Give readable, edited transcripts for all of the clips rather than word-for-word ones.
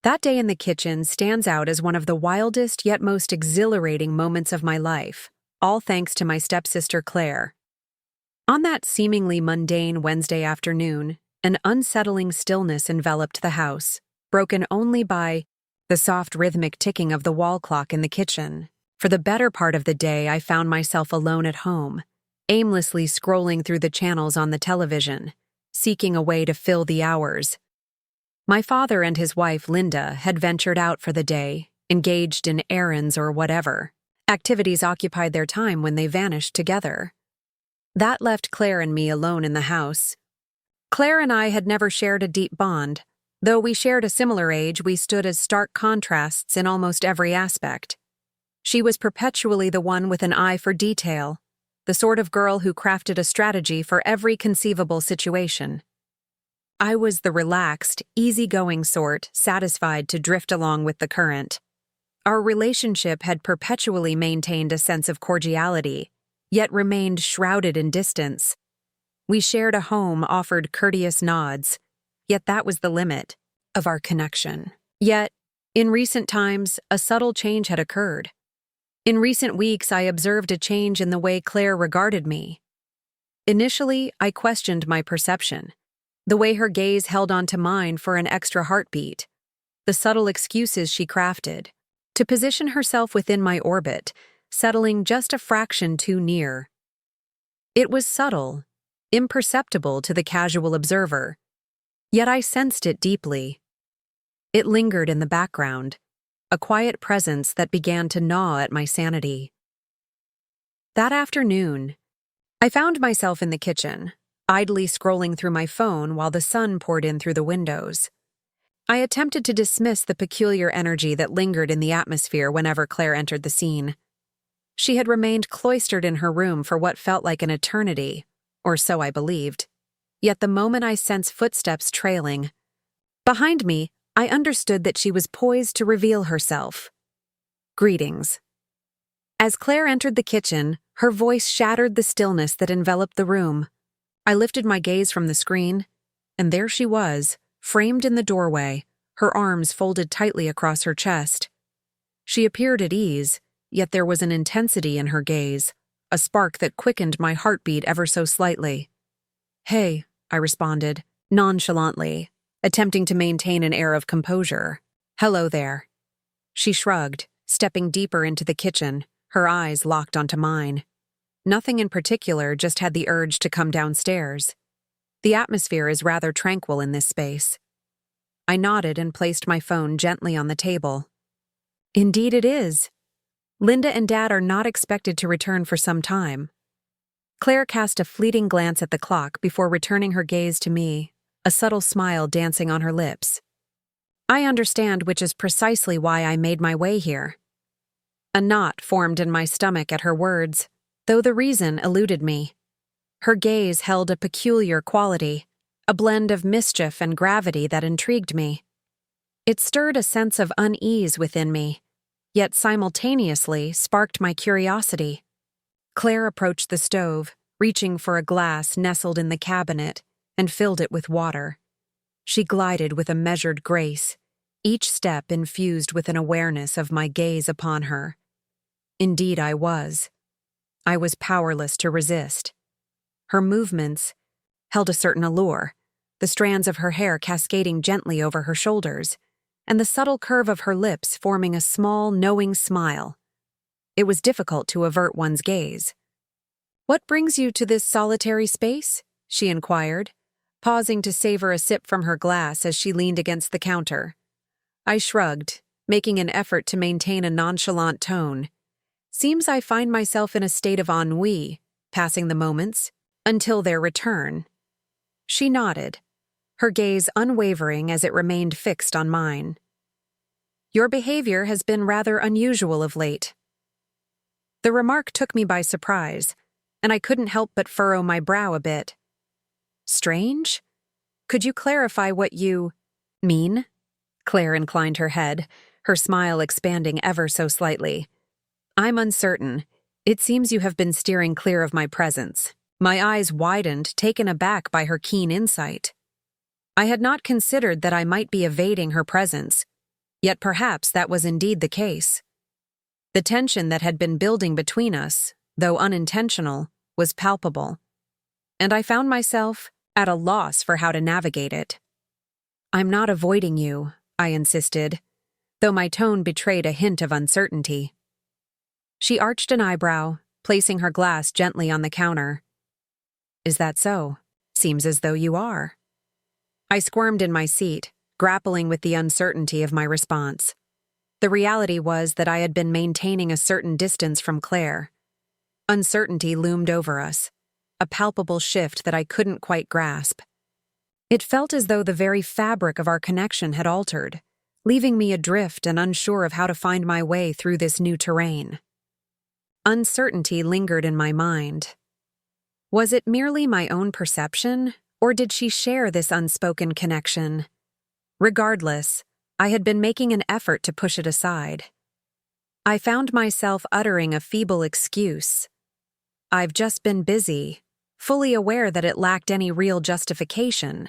That day in the kitchen stands out as one of the wildest yet most exhilarating moments of my life, all thanks to my stepsister Claire. On that seemingly mundane Wednesday afternoon, an unsettling stillness enveloped the house, broken only by the soft rhythmic ticking of the wall clock in the kitchen. For the better part of the day, I found myself alone at home, aimlessly scrolling through the channels on the television, seeking a way to fill the hours. My father and his wife, Linda, had ventured out for the day, engaged in errands or whatever. Activities occupied their time when they vanished together. That left Claire and me alone in the house. Claire and I had never shared a deep bond. Though we shared a similar age, we stood as stark contrasts in almost every aspect. She was perpetually the one with an eye for detail, the sort of girl who crafted a strategy for every conceivable situation. I was the relaxed, easygoing sort, satisfied to drift along with the current. Our relationship had perpetually maintained a sense of cordiality, yet remained shrouded in distance. We shared a home, offered courteous nods, yet that was the limit of our connection. Yet, in recent times, a subtle change had occurred. In recent weeks, I observed a change in the way Claire regarded me. Initially, I questioned my perception, the way her gaze held onto mine for an extra heartbeat, the subtle excuses she crafted to position herself within my orbit, settling just a fraction too near. It was subtle, imperceptible to the casual observer, yet I sensed it deeply. It lingered in the background, a quiet presence that began to gnaw at my sanity. That afternoon, I found myself in the kitchen, idly scrolling through my phone while the sun poured in through the windows. I attempted to dismiss the peculiar energy that lingered in the atmosphere whenever Claire entered the scene. She had remained cloistered in her room for what felt like an eternity, or so I believed. Yet the moment I sensed footsteps trailing behind me, I understood that she was poised to reveal herself. Greetings. As Claire entered the kitchen, her voice shattered the stillness that enveloped the room. I lifted my gaze from the screen, and there she was, framed in the doorway, her arms folded tightly across her chest. She appeared at ease, yet there was an intensity in her gaze, a spark that quickened my heartbeat ever so slightly. "Hey," I responded, nonchalantly, attempting to maintain an air of composure. "Hello there." She shrugged, stepping deeper into the kitchen, her eyes locked onto mine. Nothing in particular, just had the urge to come downstairs. The atmosphere is rather tranquil in this space. I nodded and placed my phone gently on the table. Indeed it is. Linda and Dad are not expected to return for some time. Claire cast a fleeting glance at the clock before returning her gaze to me, a subtle smile dancing on her lips. I understand, which is precisely why I made my way here. A knot formed in my stomach at her words, though the reason eluded me. Her gaze held a peculiar quality, a blend of mischief and gravity that intrigued me. It stirred a sense of unease within me, yet simultaneously sparked my curiosity. Claire approached the stove, reaching for a glass nestled in the cabinet, and filled it with water. She glided with a measured grace, each step infused with an awareness of my gaze upon her. Indeed, I was. I was powerless to resist. Her movements held a certain allure, the strands of her hair cascading gently over her shoulders, and the subtle curve of her lips forming a small, knowing smile. It was difficult to avert one's gaze. "What brings you to this solitary space?" she inquired, pausing to savor a sip from her glass as she leaned against the counter. I shrugged, making an effort to maintain a nonchalant tone. "Seems I find myself in a state of ennui, passing the moments, until their return." She nodded, her gaze unwavering as it remained fixed on mine. "Your behavior has been rather unusual of late." The remark took me by surprise, and I couldn't help but furrow my brow a bit. "Strange? Could you clarify what you mean?" Claire inclined her head, her smile expanding ever so slightly. "I'm uncertain. It seems you have been steering clear of my presence." My eyes widened, taken aback by her keen insight. I had not considered that I might be evading her presence, Yet perhaps that was indeed the case. The tension that had been building between us, though unintentional, was palpable, and I found myself at a loss for how to navigate it. "I'm not avoiding you," I insisted, though my tone betrayed a hint of uncertainty. She arched an eyebrow, placing her glass gently on the counter. "Is that so? Seems as though you are." I squirmed in my seat, grappling with the uncertainty of my response. The reality was that I had been maintaining a certain distance from Claire. Uncertainty loomed over us, a palpable shift that I couldn't quite grasp. It felt as though the very fabric of our connection had altered, leaving me adrift and unsure of how to find my way through this new terrain. Uncertainty lingered in my mind. Was it merely my own perception, or did she share this unspoken connection? Regardless, I had been making an effort to push it aside. I found myself uttering a feeble excuse. "I've just been busy," fully aware that it lacked any real justification.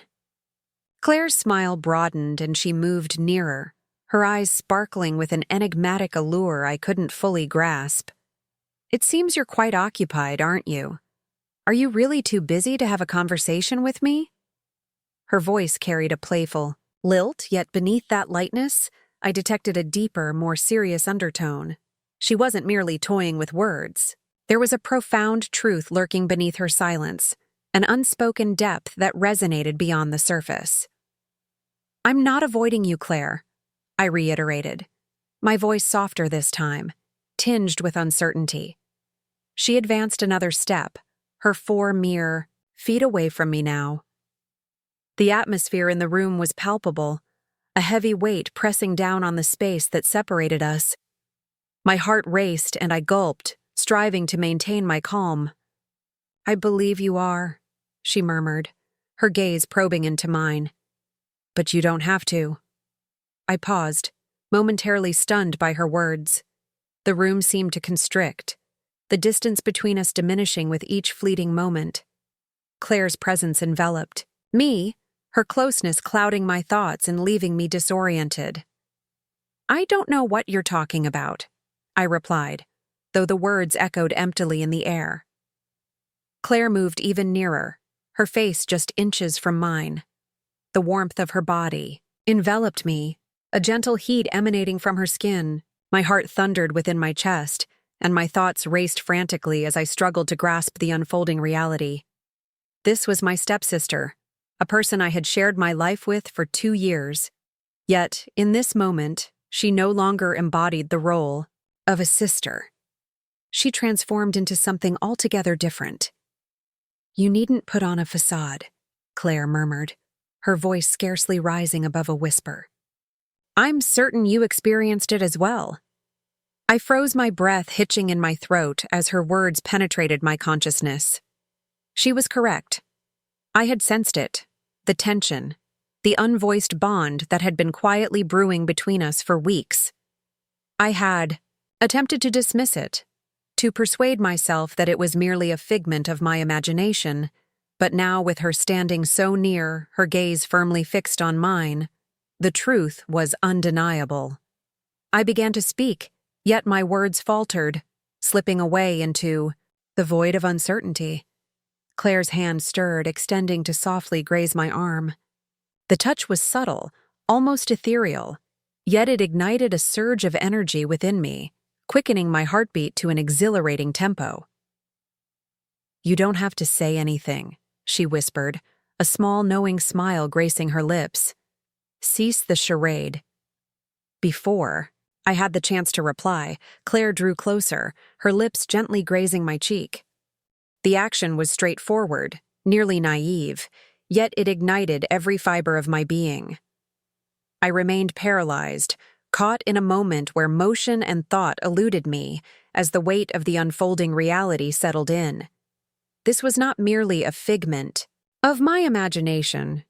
Claire's smile broadened and she moved nearer, her eyes sparkling with an enigmatic allure I couldn't fully grasp. "It seems you're quite occupied, aren't you? Are you really too busy to have a conversation with me?" Her voice carried a playful lilt, yet beneath that lightness, I detected a deeper, more serious undertone. She wasn't merely toying with words. There was a profound truth lurking beneath her silence, an unspoken depth that resonated beyond the surface. "I'm not avoiding you, Claire," I reiterated, my voice softer this time, tinged with uncertainty. She advanced another step, her 4 mere feet away from me now. The atmosphere in the room was palpable, a heavy weight pressing down on the space that separated us. My heart raced and I gulped, striving to maintain my calm. "I believe you are," she murmured, her gaze probing into mine. "But you don't have to." I paused, momentarily stunned by her words. The room seemed to constrict, the distance between us diminishing with each fleeting moment. Claire's presence enveloped me, her closeness clouding my thoughts and leaving me disoriented. "I don't know what you're talking about," I replied, though the words echoed emptily in the air. Claire moved even nearer, her face just inches from mine. The warmth of her body enveloped me, a gentle heat emanating from her skin. My heart thundered within my chest, and my thoughts raced frantically as I struggled to grasp the unfolding reality. This was my stepsister, a person I had shared my life with for 2 years. Yet, in this moment, she no longer embodied the role of a sister. She transformed into something altogether different. "You needn't put on a facade," Claire murmured, her voice scarcely rising above a whisper. "I'm certain you experienced it as well." I froze, my breath hitching in my throat as her words penetrated my consciousness. She was correct. I had sensed it, the tension, the unvoiced bond that had been quietly brewing between us for weeks. I had attempted to dismiss it, to persuade myself that it was merely a figment of my imagination, but now with her standing so near, her gaze firmly fixed on mine, the truth was undeniable. I began to speak, yet my words faltered, slipping away into the void of uncertainty. Claire's hand stirred, extending to softly graze my arm. The touch was subtle, almost ethereal, yet it ignited a surge of energy within me, quickening my heartbeat to an exhilarating tempo. "You don't have to say anything," she whispered, a small knowing smile gracing her lips. "Cease the charade." Before I had the chance to reply, Claire drew closer, her lips gently grazing my cheek. The action was straightforward, nearly naive, yet it ignited every fiber of my being. I remained paralyzed, caught in a moment where motion and thought eluded me as the weight of the unfolding reality settled in. This was not merely a figment of my imagination.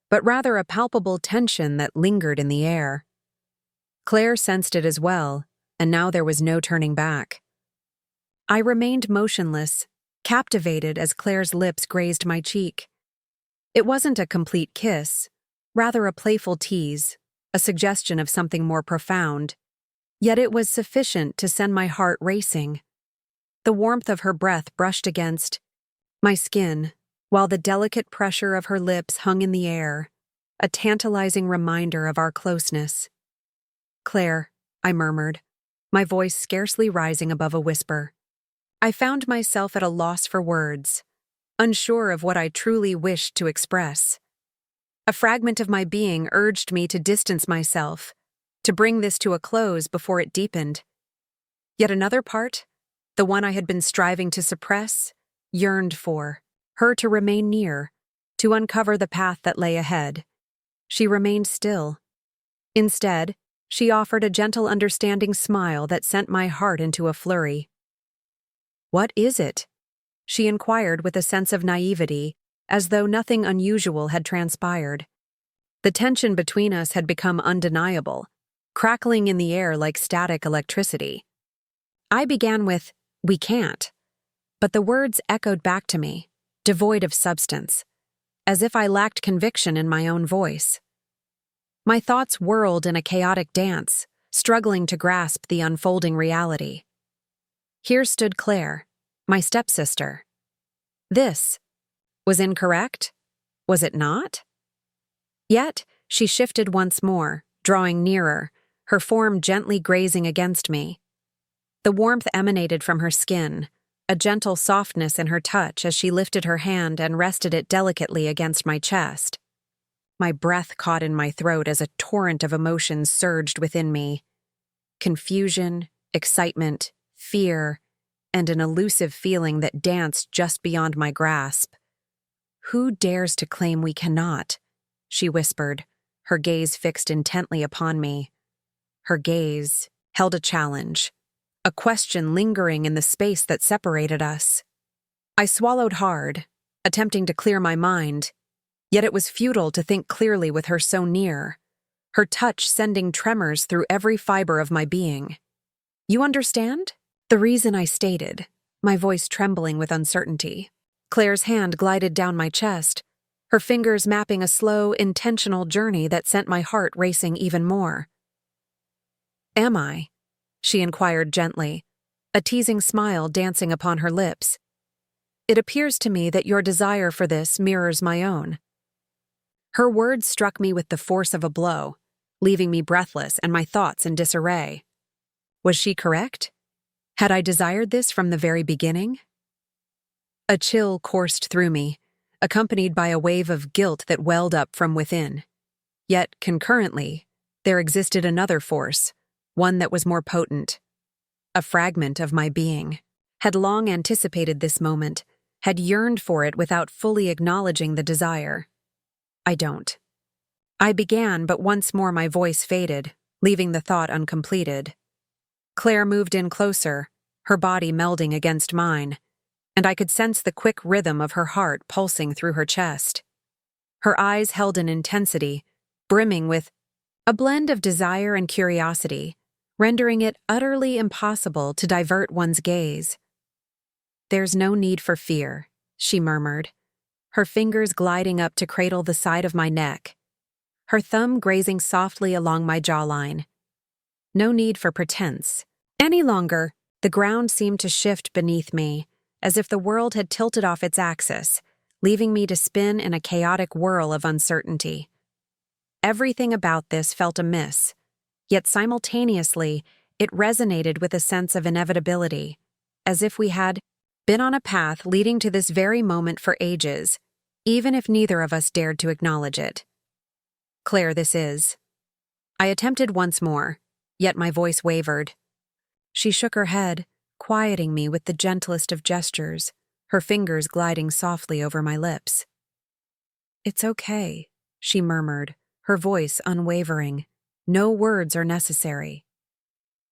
But rather a palpable tension that lingered in the air. Claire sensed it as well, and now there was no turning back. I remained motionless, captivated as Claire's lips grazed my cheek. It wasn't a complete kiss, rather a playful tease, a suggestion of something more profound. Yet it was sufficient to send my heart racing. The warmth of her breath brushed against my skin, while the delicate pressure of her lips hung in the air, a tantalizing reminder of our closeness. "Claire," I murmured, my voice scarcely rising above a whisper. I found myself at a loss for words, unsure of what I truly wished to express. A fragment of my being urged me to distance myself, to bring this to a close before it deepened. Yet another part, the one I had been striving to suppress, yearned for her to remain near, to uncover the path that lay ahead. She remained still. Instead, she offered a gentle, understanding smile that sent my heart into a flurry. "What is it?" she inquired with a sense of naivety, as though nothing unusual had transpired. The tension between us had become undeniable, crackling in the air like static electricity. I began with, "We can't," but the words echoed back to me, devoid of substance, as if I lacked conviction in my own voice. My thoughts whirled in a chaotic dance, struggling to grasp the unfolding reality. Here stood Claire, my stepsister. This was incorrect? Was it not? Yet, she shifted once more, drawing nearer, her form gently grazing against me. The warmth emanated from her skin, a gentle softness in her touch as she lifted her hand and rested it delicately against my chest. My breath caught in my throat as a torrent of emotions surged within me. Confusion, excitement, fear, and an elusive feeling that danced just beyond my grasp. "Who dares to claim we cannot?" she whispered, her gaze fixed intently upon me. Her gaze held a challenge, a question lingering in the space that separated us. I swallowed hard, attempting to clear my mind, yet it was futile to think clearly with her so near, her touch sending tremors through every fiber of my being. "You understand?" The reason I stated, my voice trembling with uncertainty. Claire's hand glided down my chest, her fingers mapping a slow, intentional journey that sent my heart racing even more. "Am I?" she inquired gently, a teasing smile dancing upon her lips. "It appears to me that your desire for this mirrors my own." Her words struck me with the force of a blow, leaving me breathless and my thoughts in disarray. Was she correct? Had I desired this from the very beginning? A chill coursed through me, accompanied by a wave of guilt that welled up from within. Yet, concurrently, there existed another force, one that was more potent. A fragment of my being had long anticipated this moment, had yearned for it without fully acknowledging the desire. I don't. I began, but once more my voice faded, leaving the thought uncompleted. Claire moved in closer, her body melding against mine, and I could sense the quick rhythm of her heart pulsing through her chest. Her eyes held an intensity, brimming with a blend of desire and curiosity, rendering it utterly impossible to divert one's gaze. "There's no need for fear," she murmured, her fingers gliding up to cradle the side of my neck, her thumb grazing softly along my jawline. No need for pretense. Any longer, the ground seemed to shift beneath me, as if the world had tilted off its axis, leaving me to spin in a chaotic whirl of uncertainty. Everything about this felt amiss, yet simultaneously, it resonated with a sense of inevitability, as if we had been on a path leading to this very moment for ages, even if neither of us dared to acknowledge it. "Claire, this is." I attempted once more, yet my voice wavered. She shook her head, quieting me with the gentlest of gestures, her fingers gliding softly over my lips. "It's okay," she murmured, her voice unwavering. "No words are necessary."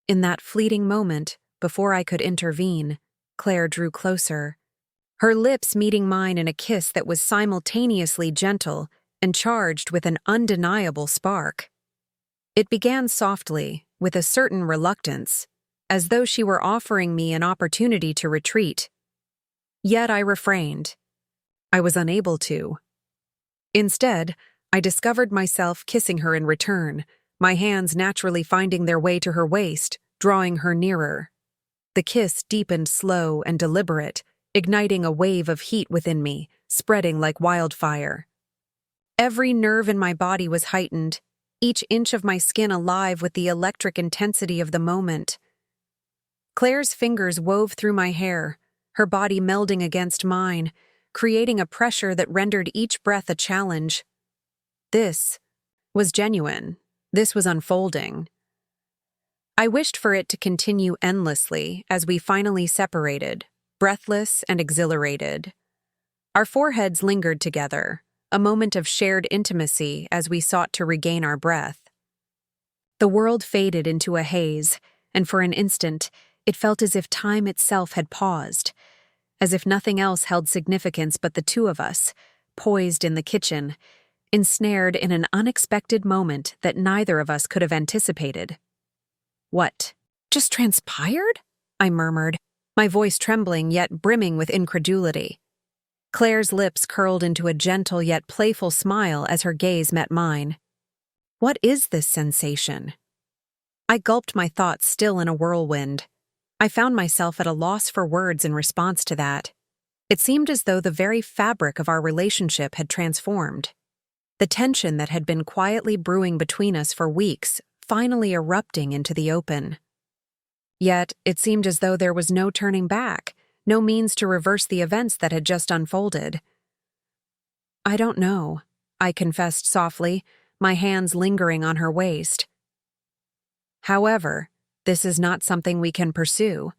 In that fleeting moment, before I could intervene, Claire drew closer, her lips meeting mine in a kiss that was simultaneously gentle and charged with an undeniable spark. It began softly, with a certain reluctance, as though she were offering me an opportunity to retreat. Yet I refrained. I was unable to. Instead, I discovered myself kissing her in return, my hands naturally finding their way to her waist, drawing her nearer. The kiss deepened slow and deliberate, igniting a wave of heat within me, spreading like wildfire. Every nerve in my body was heightened, each inch of my skin alive with the electric intensity of the moment. Claire's fingers wove through my hair, her body melding against mine, creating a pressure that rendered each breath a challenge. This was genuine. This was unfolding. I wished for it to continue endlessly as we finally separated, breathless and exhilarated. Our foreheads lingered together, a moment of shared intimacy as we sought to regain our breath. The world faded into a haze, and for an instant, it felt as if time itself had paused, as if nothing else held significance but the two of us, poised in the kitchen, ensnared in an unexpected moment that neither of us could have anticipated. "What? Just transpired?" I murmured, my voice trembling yet brimming with incredulity. Claire's lips curled into a gentle yet playful smile as her gaze met mine. "What is this sensation?" I gulped, my thoughts still in a whirlwind. I found myself at a loss for words in response to that. It seemed as though the very fabric of our relationship had transformed. The tension that had been quietly brewing between us for weeks, finally erupting into the open. Yet, it seemed as though there was no turning back, no means to reverse the events that had just unfolded. "I don't know," I confessed softly, my hands lingering on her waist. "However, this is not something we can pursue."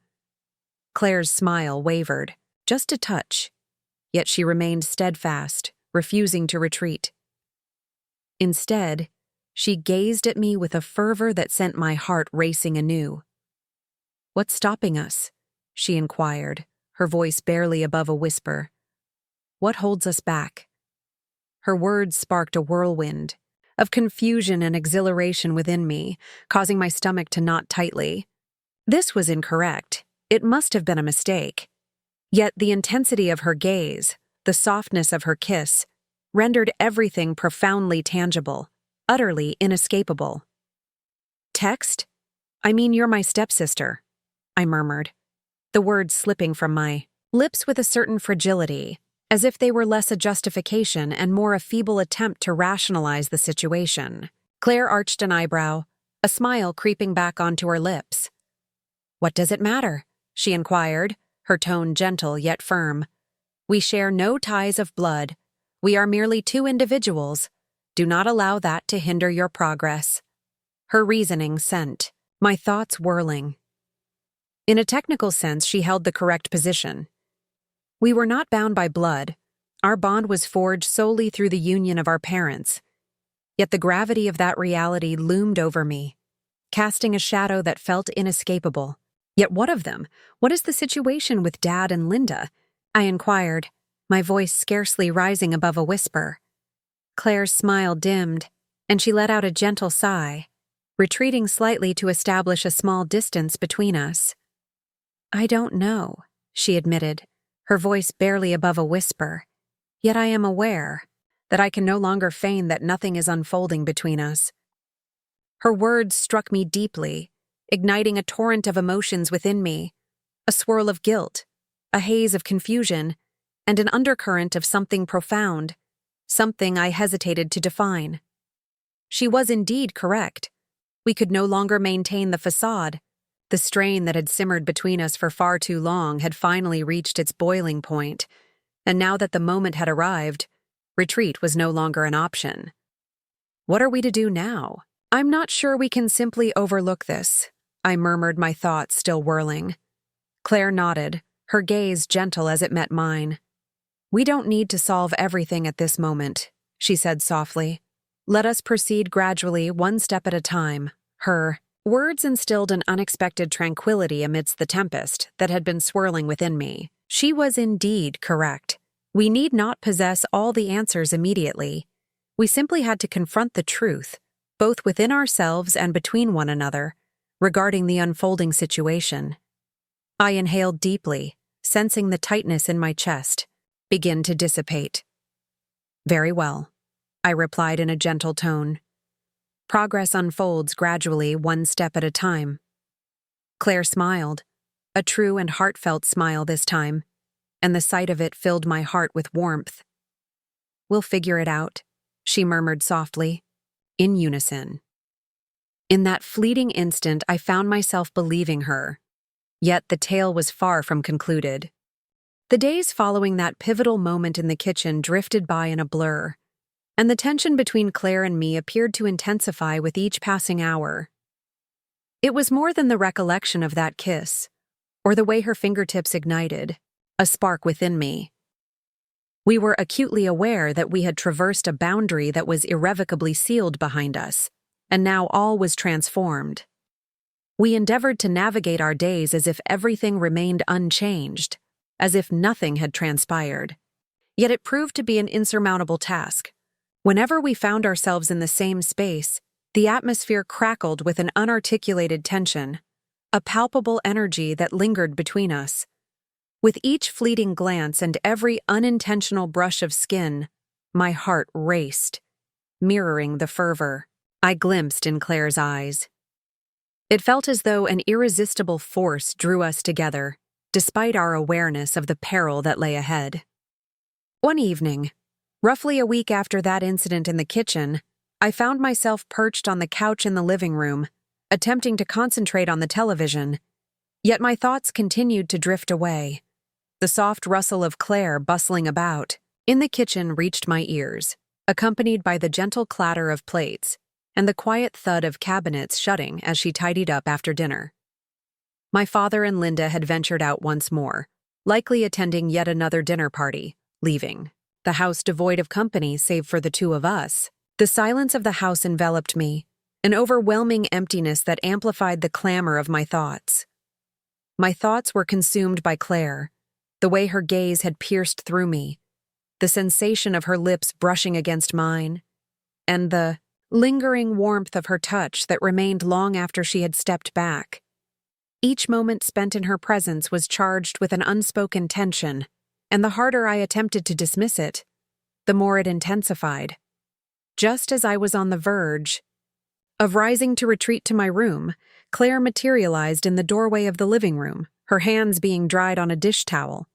Claire's smile wavered, just a touch, yet she remained steadfast, refusing to retreat. Instead, she gazed at me with a fervor that sent my heart racing anew. "What's stopping us?" she inquired, her voice barely above a whisper. "What holds us back?" Her words sparked a whirlwind of confusion and exhilaration within me, causing my stomach to knot tightly. This was incorrect. It must have been a mistake. Yet the intensity of her gaze, the softness of her kiss, rendered everything profoundly tangible, utterly inescapable. "Text? I mean, you're my stepsister," I murmured, the words slipping from my lips with a certain fragility, as if they were less a justification and more a feeble attempt to rationalize the situation. Claire arched an eyebrow, a smile creeping back onto her lips. "What does it matter?" she inquired, her tone gentle yet firm. "We share no ties of blood. We are merely two individuals. Do not allow that to hinder your progress." Her reasoning sent my thoughts whirling. In a technical sense, she held the correct position. We were not bound by blood. Our bond was forged solely through the union of our parents. Yet the gravity of that reality loomed over me, casting a shadow that felt inescapable. "Yet what of them? What is the situation with Dad and Linda?" I inquired, my voice scarcely rising above a whisper. Claire's smile dimmed, and she let out a gentle sigh, retreating slightly to establish a small distance between us. "I don't know," she admitted, her voice barely above a whisper. "Yet I am aware that I can no longer feign that nothing is unfolding between us." Her words struck me deeply, igniting a torrent of emotions within me, a swirl of guilt, a haze of confusion, and an undercurrent of something profound, something I hesitated to define. She was indeed correct. We could no longer maintain the facade. The strain that had simmered between us for far too long had finally reached its boiling point, and now that the moment had arrived, retreat was no longer an option. "What are we to do now?" "I'm not sure we can simply overlook this," I murmured, my thoughts still whirling. Claire nodded, her gaze gentle as it met mine. "We don't need to solve everything at this moment," she said softly. "Let us proceed gradually, one step at a time." Her words instilled an unexpected tranquility amidst the tempest that had been swirling within me. She was indeed correct. We need not possess all the answers immediately. We simply had to confront the truth, both within ourselves and between one another, regarding the unfolding situation. I inhaled deeply, sensing the tightness in my chest begin to dissipate. "Very well. I replied in a gentle tone. Progress unfolds gradually, one step at a time. Claire smiled, a true and heartfelt smile this time, and the sight of it filled my heart with warmth. We'll figure it out, she murmured softly, in unison. In that fleeting instant, I found myself believing her. Yet the tale was far from concluded. The days following that pivotal moment in the kitchen drifted by in a blur, and the tension between Claire and me appeared to intensify with each passing hour. It was more than the recollection of that kiss, or the way her fingertips ignited a spark within me. We were acutely aware that we had traversed a boundary that was irrevocably sealed behind us, and now all was transformed. We endeavored to navigate our days as if everything remained unchanged, as if nothing had transpired. Yet it proved to be an insurmountable task. Whenever we found ourselves in the same space, the atmosphere crackled with an unarticulated tension, a palpable energy that lingered between us. With each fleeting glance and every unintentional brush of skin, my heart raced, mirroring the fervor I glimpsed in Claire's eyes. It felt as though an irresistible force drew us together, despite our awareness of the peril that lay ahead. One evening, roughly a week after that incident in the kitchen, I found myself perched on the couch in the living room, attempting to concentrate on the television. Yet my thoughts continued to drift away. The soft rustle of Claire bustling about in the kitchen reached my ears, accompanied by the gentle clatter of plates and the quiet thud of cabinets shutting as she tidied up after dinner. My father and Linda had ventured out once more, likely attending yet another dinner party, leaving the house devoid of company save for the two of us. The silence of the house enveloped me, an overwhelming emptiness that amplified the clamor of my thoughts. My thoughts were consumed by Claire, the way her gaze had pierced through me, the sensation of her lips brushing against mine, and the lingering warmth of her touch that remained long after she had stepped back. Each moment spent in her presence was charged with an unspoken tension, and the harder I attempted to dismiss it, the more it intensified. Just as I was on the verge of rising to retreat to my room, Claire materialized in the doorway of the living room, her hands being dried on a dish towel.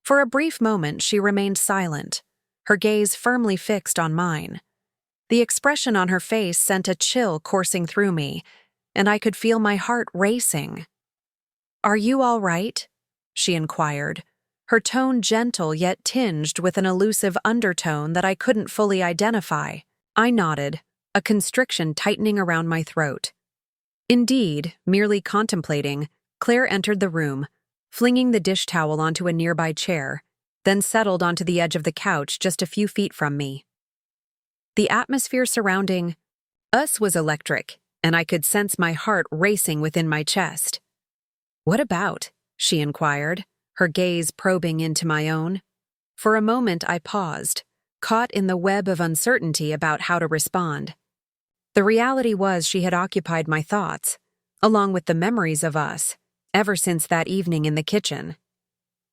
For a brief moment, she remained silent, her gaze firmly fixed on mine. The expression on her face sent a chill coursing through me, and I could feel my heart racing. "Are you all right?" she inquired, her tone gentle yet tinged with an elusive undertone that I couldn't fully identify. I nodded, a constriction tightening around my throat. Indeed, merely contemplating, Claire entered the room, flinging the dish towel onto a nearby chair, then settled onto the edge of the couch just a few feet from me. The atmosphere surrounding us was electric, and I could sense my heart racing within my chest. "What about?" she inquired, her gaze probing into my own. For a moment I paused, caught in the web of uncertainty about how to respond. The reality was she had occupied my thoughts, along with the memories of us, ever since that evening in the kitchen.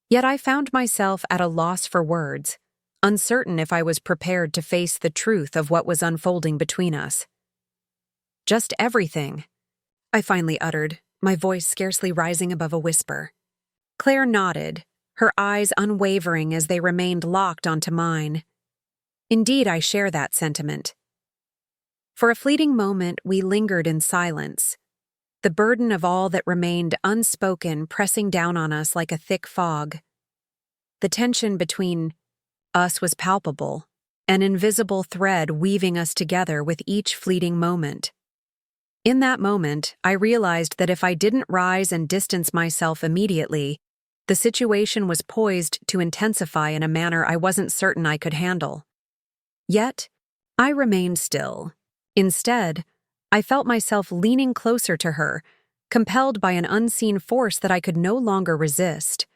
Yet I found myself at a loss for words, uncertain if I was prepared to face the truth of what was unfolding between us. "Just everything," I finally uttered, my voice scarcely rising above a whisper. Claire nodded, her eyes unwavering as they remained locked onto mine. Indeed, I share that sentiment. For a fleeting moment, we lingered in silence, the burden of all that remained unspoken pressing down on us like a thick fog. The tension between us was palpable, an invisible thread weaving us together with each fleeting moment. In that moment, I realized that if I didn't rise and distance myself immediately, the situation was poised to intensify in a manner I wasn't certain I could handle. Yet, I remained still. Instead, I felt myself leaning closer to her, compelled by an unseen force that I could no longer resist.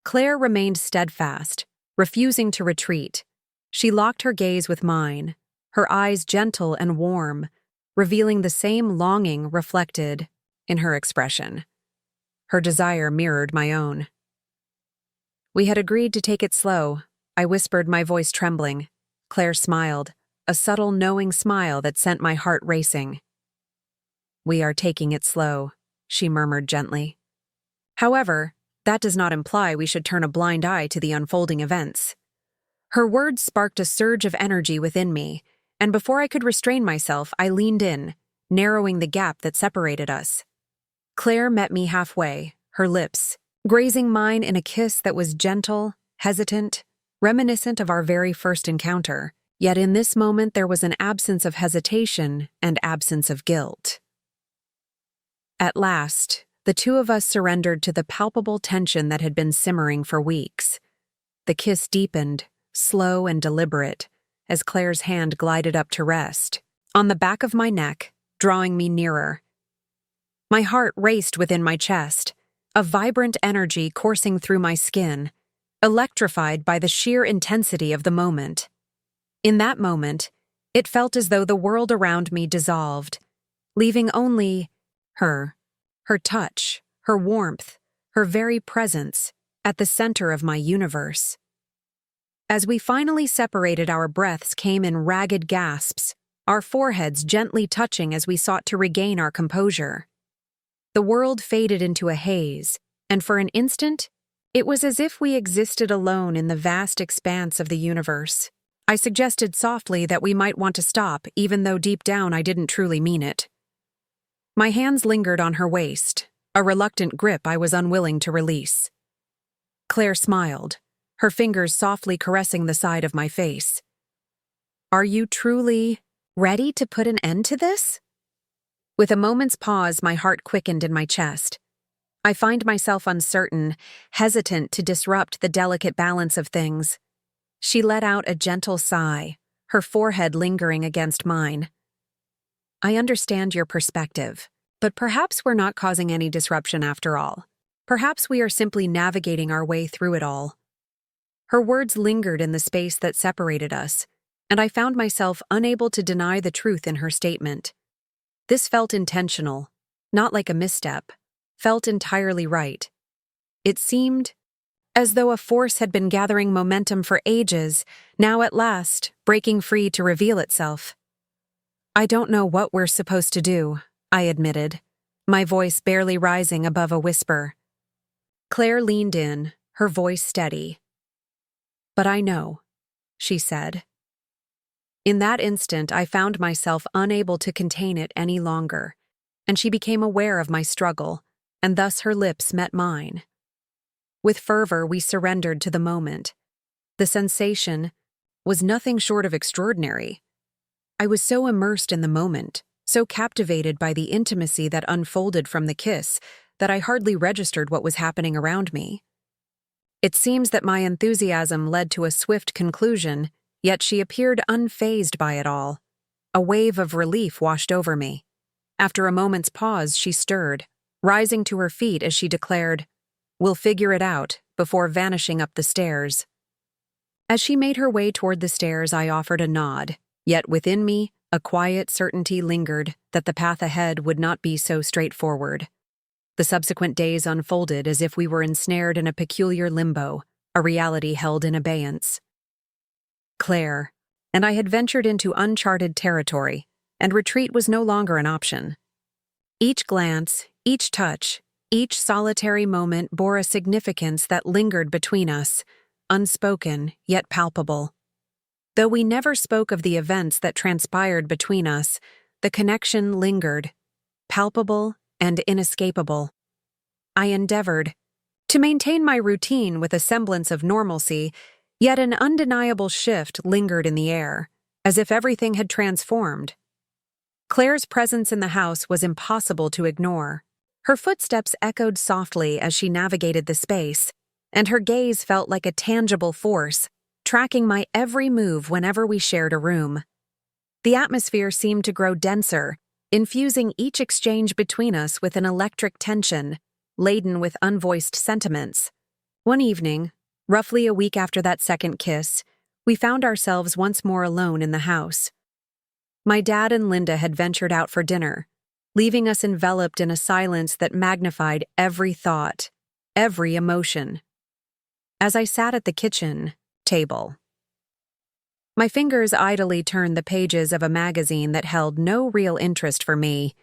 Claire remained steadfast, refusing to retreat. She locked her gaze with mine, her eyes gentle and warm, revealing the same longing reflected in her expression. Her desire mirrored my own. "We had agreed to take it slow," I whispered, my voice trembling. Claire smiled, a subtle knowing smile that sent my heart racing. "We are taking it slow," she murmured gently. "However, that does not imply we should turn a blind eye to the unfolding events." Her words sparked a surge of energy within me, and before I could restrain myself, I leaned in, narrowing the gap that separated us. Claire met me halfway, her lips grazing mine in a kiss that was gentle, hesitant, reminiscent of our very first encounter. Yet in this moment there was an absence of hesitation and absence of guilt. At last, the two of us surrendered to the palpable tension that had been simmering for weeks. The kiss deepened, slow and deliberate, as Claire's hand glided up to rest on the back of my neck, drawing me nearer. My heart raced within my chest, a vibrant energy coursing through my skin, electrified by the sheer intensity of the moment. In that moment, it felt as though the world around me dissolved, leaving only her touch, her warmth, her very presence at the center of my universe. As we finally separated, our breaths came in ragged gasps, our foreheads gently touching as we sought to regain our composure. The world faded into a haze, and for an instant, it was as if we existed alone in the vast expanse of the universe. I suggested softly that we might want to stop, even though deep down I didn't truly mean it. My hands lingered on her waist, a reluctant grip I was unwilling to release. Claire smiled, her fingers softly caressing the side of my face. "Are you truly ready to put an end to this?" With a moment's pause, my heart quickened in my chest. I find myself uncertain, hesitant to disrupt the delicate balance of things. She let out a gentle sigh, her forehead lingering against mine. "I understand your perspective, but perhaps we're not causing any disruption after all. Perhaps we are simply navigating our way through it all." Her words lingered in the space that separated us, and I found myself unable to deny the truth in her statement. This felt intentional, not like a misstep, felt entirely right. It seemed as though a force had been gathering momentum for ages, now at last breaking free to reveal itself. "I don't know what we're supposed to do," I admitted, my voice barely rising above a whisper. Claire leaned in, her voice steady. "But I know," she said. In that instant, I found myself unable to contain it any longer, and she became aware of my struggle, and thus her lips met mine. With fervor, we surrendered to the moment. The sensation was nothing short of extraordinary. I was so immersed in the moment, so captivated by the intimacy that unfolded from the kiss, that I hardly registered what was happening around me. It seems that my enthusiasm led to a swift conclusion, yet she appeared unfazed by it all. A wave of relief washed over me. After a moment's pause, she stirred, rising to her feet as she declared, "We'll figure it out," before vanishing up the stairs. As she made her way toward the stairs, I offered a nod, yet within me, a quiet certainty lingered that the path ahead would not be so straightforward. The subsequent days unfolded as if we were ensnared in a peculiar limbo, a reality held in abeyance. Claire and I had ventured into uncharted territory, and retreat was no longer an option. Each glance, each touch, each solitary moment bore a significance that lingered between us, unspoken yet palpable. Though we never spoke of the events that transpired between us, the connection lingered, palpable and inescapable. I endeavored to maintain my routine with a semblance of normalcy, yet an undeniable shift lingered in the air, as if everything had transformed. Claire's presence in the house was impossible to ignore. Her footsteps echoed softly as she navigated the space, and her gaze felt like a tangible force, tracking my every move whenever we shared a room. The atmosphere seemed to grow denser, infusing each exchange between us with an electric tension, laden with unvoiced sentiments. One evening, roughly a week after that second kiss, we found ourselves once more alone in the house. My dad and Linda had ventured out for dinner, leaving us enveloped in a silence that magnified every thought, every emotion. As I sat at the kitchen table, My fingers idly turned the pages of a magazine that held no real interest for me,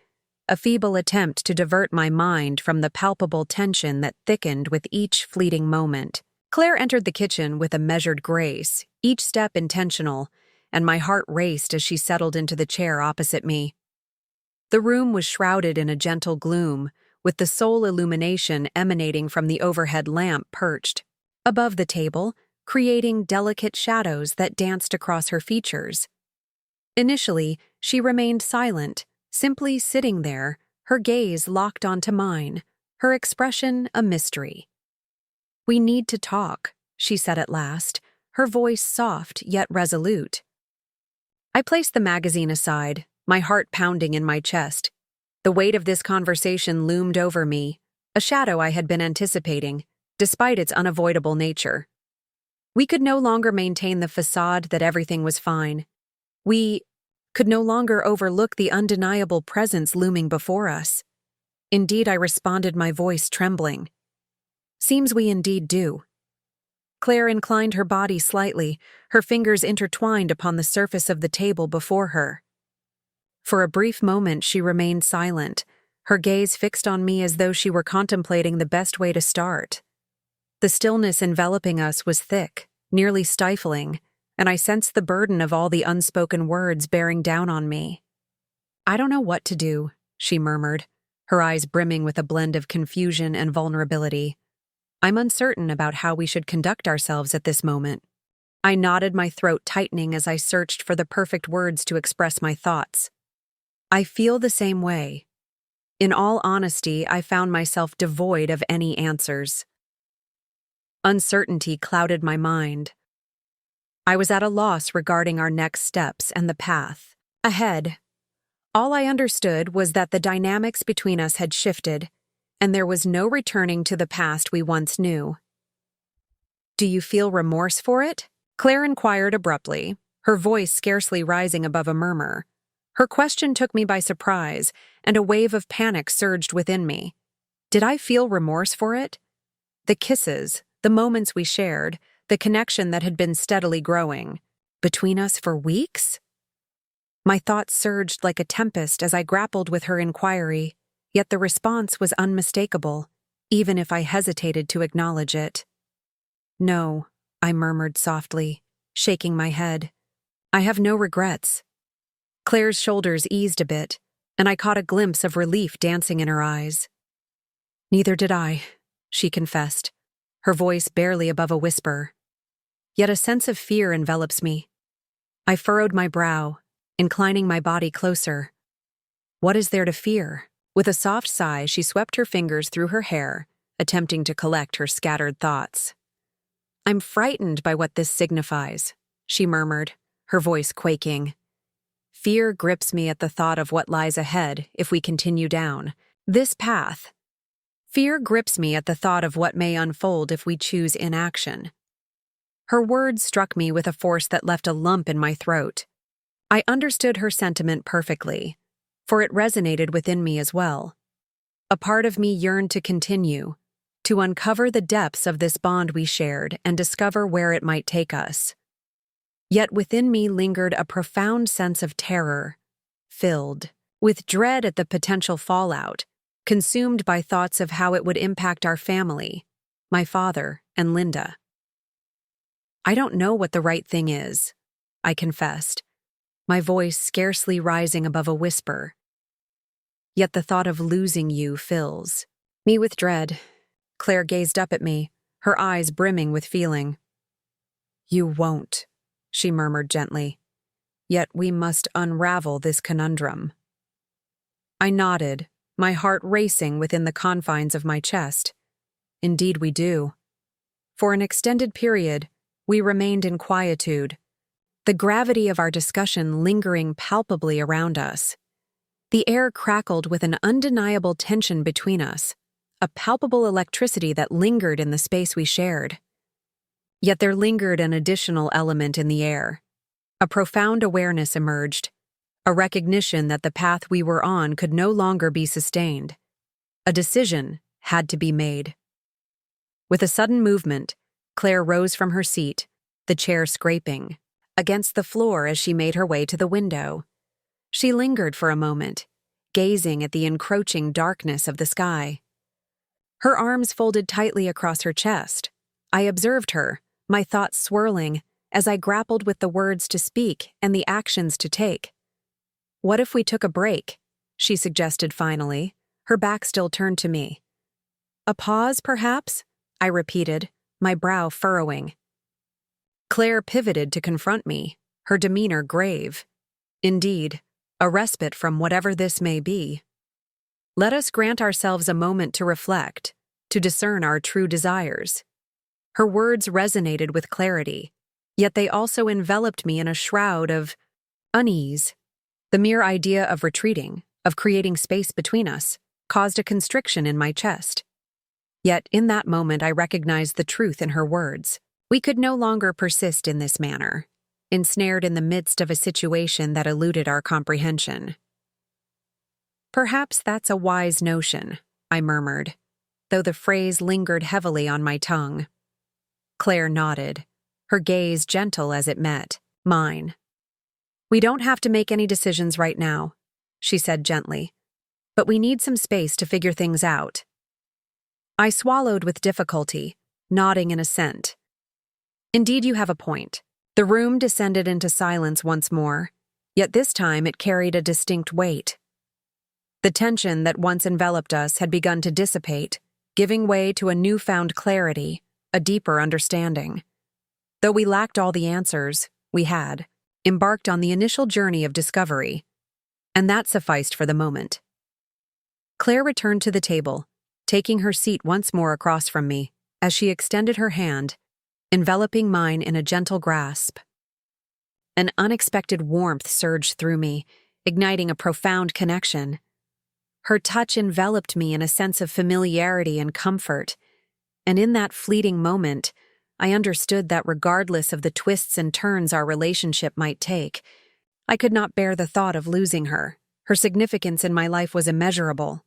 a feeble attempt to divert my mind from the palpable tension that thickened with each fleeting moment. Claire entered the kitchen with a measured grace, each step intentional, and my heart raced as she settled into the chair opposite me. The room was shrouded in a gentle gloom, with the sole illumination emanating from the overhead lamp perched above the table, creating delicate shadows that danced across her features. Initially, she remained silent, simply sitting there, her gaze locked onto mine, her expression a mystery. "We need to talk," she said at last, her voice soft yet resolute. I placed the magazine aside, my heart pounding in my chest. The weight of this conversation loomed over me, a shadow I had been anticipating, despite its unavoidable nature. We could no longer maintain the facade that everything was fine. We could no longer overlook the undeniable presence looming before us. Indeed, I responded, my voice trembling. "Seems we indeed do." Claire inclined her body slightly, her fingers intertwined upon the surface of the table before her. For a brief moment she remained silent, her gaze fixed on me as though she were contemplating the best way to start. The stillness enveloping us was thick, nearly stifling, and I sensed the burden of all the unspoken words bearing down on me. "I don't know what to do," she murmured, her eyes brimming with a blend of confusion and vulnerability. "I'm uncertain about how we should conduct ourselves at this moment." I nodded, my throat tightening as I searched for the perfect words to express my thoughts. "I feel the same way." In all honesty, I found myself devoid of any answers. Uncertainty clouded my mind. I was at a loss regarding our next steps and the path ahead. All I understood was that the dynamics between us had shifted, and there was no returning to the past we once knew. "Do you feel remorse for it?" Claire inquired abruptly, her voice scarcely rising above a murmur. Her question took me by surprise, and a wave of panic surged within me. Did I feel remorse for it? The kisses, the moments we shared, the connection that had been steadily growing. Between us for weeks? My thoughts surged like a tempest as I grappled with her inquiry, yet the response was unmistakable, even if I hesitated to acknowledge it. "No," I murmured softly, shaking my head. "I have no regrets." Claire's shoulders eased a bit, and I caught a glimpse of relief dancing in her eyes. "Neither did I," she confessed, her voice barely above a whisper. Yet a sense of fear envelops me. I furrowed my brow, inclining my body closer. "What is there to fear?" With a soft sigh, she swept her fingers through her hair, attempting to collect her scattered thoughts. "I'm frightened by what this signifies," she murmured, her voice quaking. "Fear grips me at the thought of what lies ahead if we continue down this path. Fear grips me at the thought of what may unfold if we choose inaction." Her words struck me with a force that left a lump in my throat. I understood her sentiment perfectly, for it resonated within me as well. A part of me yearned to continue, to uncover the depths of this bond we shared and discover where it might take us. Yet within me lingered a profound sense of terror, filled with dread at the potential fallout, consumed by thoughts of how it would impact our family, my father and Linda. "I don't know what the right thing is," I confessed, my voice scarcely rising above a whisper. "Yet the thought of losing you fills me with dread." Claire gazed up at me, her eyes brimming with feeling. "You won't," she murmured gently. "Yet we must unravel this conundrum." I nodded, my heart racing within the confines of my chest. Indeed we do. For an extended period, we remained in quietude, the gravity of our discussion lingering palpably around us. The air crackled with an undeniable tension between us, a palpable electricity that lingered in the space we shared. Yet there lingered an additional element in the air. A profound awareness emerged, a recognition that the path we were on could no longer be sustained. A decision had to be made. With a sudden movement, Claire rose from her seat, the chair scraping. against the floor as she made her way to the window. She lingered for a moment, gazing at the encroaching darkness of the sky. Her arms folded tightly across her chest. I observed her, my thoughts swirling, as I grappled with the words to speak and the actions to take. "What if we took a break?" she suggested finally, her back still turned to me. "A pause, perhaps?" I repeated, my brow furrowing. Claire pivoted to confront me, her demeanor grave. "Indeed, a respite from whatever this may be. Let us grant ourselves a moment to reflect, to discern our true desires." Her words resonated with clarity, yet they also enveloped me in a shroud of unease. The mere idea of retreating, of creating space between us, caused a constriction in my chest. Yet in that moment I recognized the truth in her words. We could no longer persist in this manner, ensnared in the midst of a situation that eluded our comprehension. "Perhaps that's a wise notion," I murmured, though the phrase lingered heavily on my tongue. Claire nodded, her gaze gentle as it met mine. "We don't have to make any decisions right now," she said gently, "but we need some space to figure things out." I swallowed with difficulty, nodding in assent. Indeed, you have a point. The room descended into silence once more, yet this time it carried a distinct weight. The tension that once enveloped us had begun to dissipate, giving way to a newfound clarity, a deeper understanding. Though we lacked all the answers, we had embarked on the initial journey of discovery, and that sufficed for the moment. Claire returned to the table, taking her seat once more across from me, as she extended her hand, enveloping mine in a gentle grasp. An unexpected warmth surged through me, igniting a profound connection. Her touch enveloped me in a sense of familiarity and comfort, and in that fleeting moment, I understood that regardless of the twists and turns our relationship might take, I could not bear the thought of losing her. Her significance in my life was immeasurable.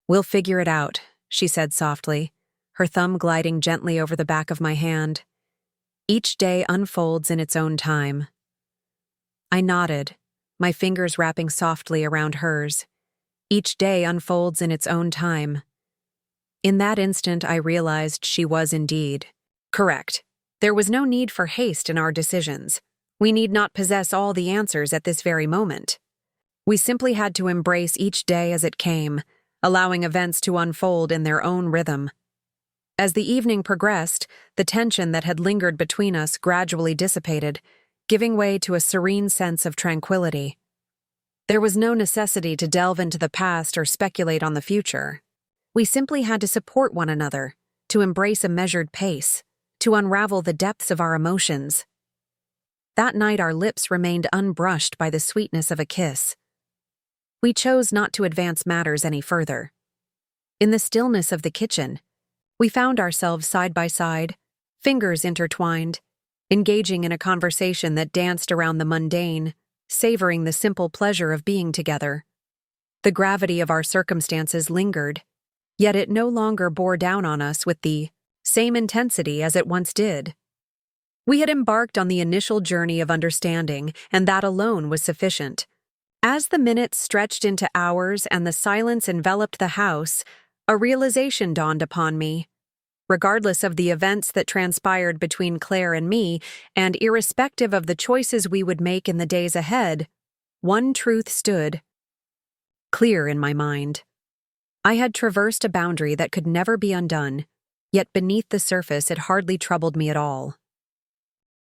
"We'll figure it out," she said softly, her thumb gliding gently over the back of my hand. "Each day unfolds in its own time." I nodded, my fingers wrapping softly around hers. Each day unfolds in its own time. In that instant, I realized she was indeed correct. There was no need for haste in our decisions. We need not possess all the answers at this very moment. We simply had to embrace each day as it came, allowing events to unfold in their own rhythm. As the evening progressed, the tension that had lingered between us gradually dissipated, giving way to a serene sense of tranquility. There was no necessity to delve into the past or speculate on the future. We simply had to support one another, to embrace a measured pace, to unravel the depths of our emotions. That night our lips remained unbrushed by the sweetness of a kiss. We chose not to advance matters any further. In the stillness of the kitchen, we found ourselves side by side, fingers intertwined, engaging in a conversation that danced around the mundane, savoring the simple pleasure of being together. The gravity of our circumstances lingered, yet it no longer bore down on us with the same intensity as it once did. We had embarked on the initial journey of understanding, and that alone was sufficient. As the minutes stretched into hours and the silence enveloped the house, a realization dawned upon me. Regardless of the events that transpired between Claire and me, and irrespective of the choices we would make in the days ahead, one truth stood clear in my mind. I had traversed a boundary that could never be undone, yet beneath the surface it hardly troubled me at all.